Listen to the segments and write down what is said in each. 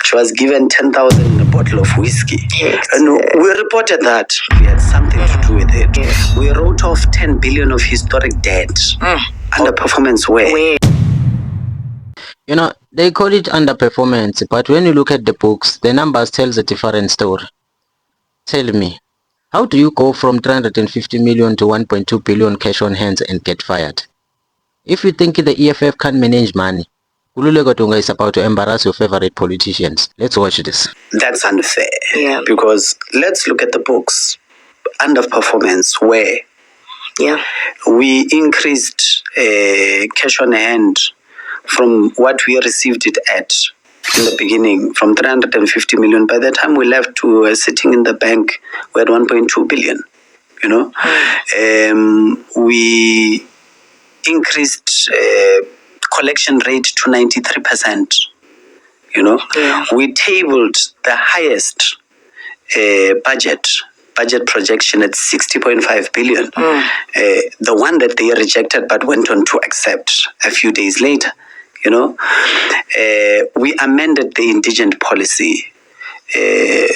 She was given 10,000 in a bottle of whiskey. And we reported that we had something to do with it. We wrote off 10 billion of historic debt. Underperformance where? You know, they call it underperformance, but when you look at the books, the numbers tells a different story. Tell me, how do you go from 350 million to 1.2 billion cash on hands and get fired? If you think the EFF can't manage money, Khululeko Dunga is about to embarrass your favorite politicians. Let's watch this. That's unfair. Yeah. Because let's look at the books. Underperformance where? Yeah. We increased cash on hand from what we received it at in the beginning, from 350 million. By the time we left, we were sitting in the bank, we had 1.2 billion, you know. We increased collection rate to 93%, you know. Yeah. We tabled the highest budget projection at 60.5 billion. The one that they rejected but went on to accept a few days later. You know, we amended the indigent policy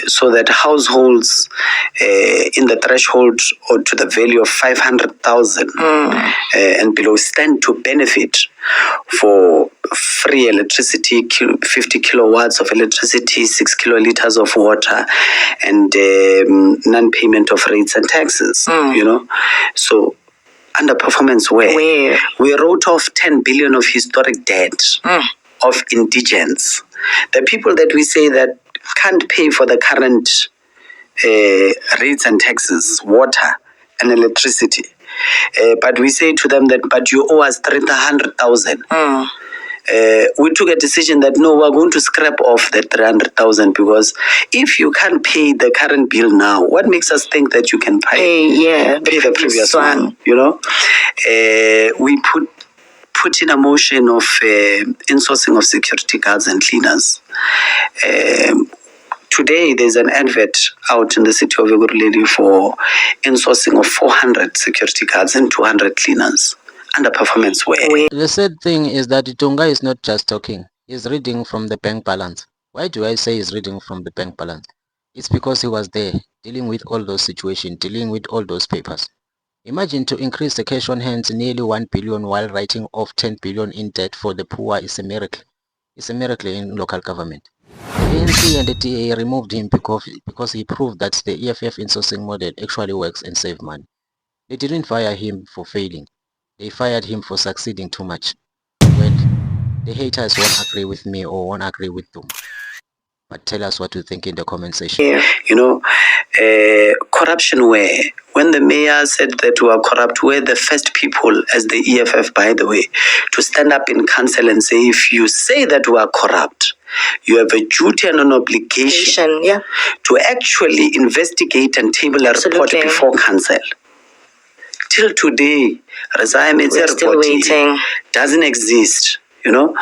so that households in the threshold or to the value of 500,000 and below stand to benefit for free electricity, 50 kilowatts of electricity, 6 kiloliters of water, and non-payment of rates and taxes. You know, so. Underperformance where? We wrote off 10 billion of historic debt of indigents. The people that we say that can't pay for the current rates and taxes, water and electricity. But we say to them that, but you owe us 300,000. We took a decision that no, we're going to scrap off the 300,000 because if you can't pay the current bill now, what makes us think that you can pay the previous one? You know, we put in a motion of insourcing of security guards and cleaners. Today, there's an advert out in the city of Ekurhuleni for insourcing of 400 security guards and 200 cleaners. Underperformance where? The sad thing is that Dunga is not just talking, he's reading from the bank balance. Why do I say he's reading from the bank balance? It's because he was there, dealing with all those situations, dealing with all those papers. Imagine to increase the cash on hands nearly 1 billion while writing off 10 billion in debt for the poor is a miracle. It's a miracle in local government. The ANC and the TA removed him because he proved that the EFF insourcing model actually works and saves money. They didn't fire him for failing. They fired him for succeeding too much. Well, the haters won't agree with me or won't agree with them. But tell us what you think in the comment section. You know, corruption where? When the mayor said that we are corrupt, we're the first people, as the EFF, by the way, to stand up in council and say, if you say that we are corrupt, you have a duty and an obligation to actually investigate and table a report before council. Till today, Razaya Medze report doesn't exist, you know.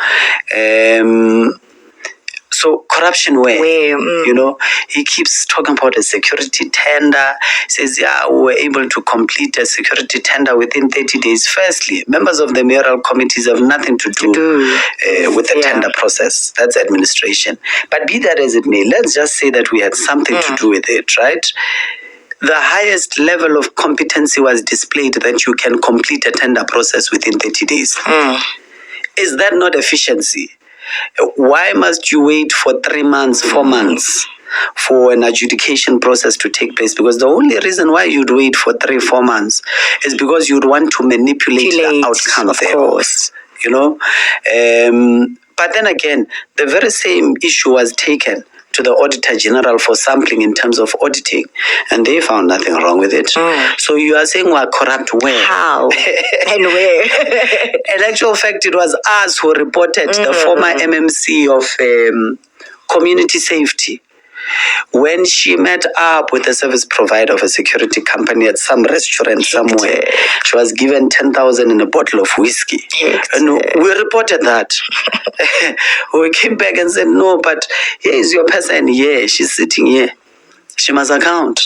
So corruption where? You know, he keeps talking about a security tender. Says, yeah, we were able to complete a security tender within 30 days. Firstly, members of the mayoral committees have nothing to do with the tender process. That's administration. But be that as it may, let's just say that we had something to do with it, right? The highest level of competency was displayed that you can complete a tender process within 30 days. Is that not efficiency? Why must you wait for 3 months, 4 months for an adjudication process to take place? Because the only reason why you'd wait for 3-4 months is because you'd want to manipulate the outcome thereof. You know? But then again, the very same issue was taken to the Auditor General for sampling in terms of auditing, and they found nothing wrong with it. So you are saying we are corrupt where? How? And where? In actual fact, it was us who reported the former MMC of community safety. When she met up with a service provider of a security company at some restaurant somewhere, she was given 10,000 in a bottle of whiskey. And we reported that. We came back and said, no, but here is your person here. She's sitting here. She must account.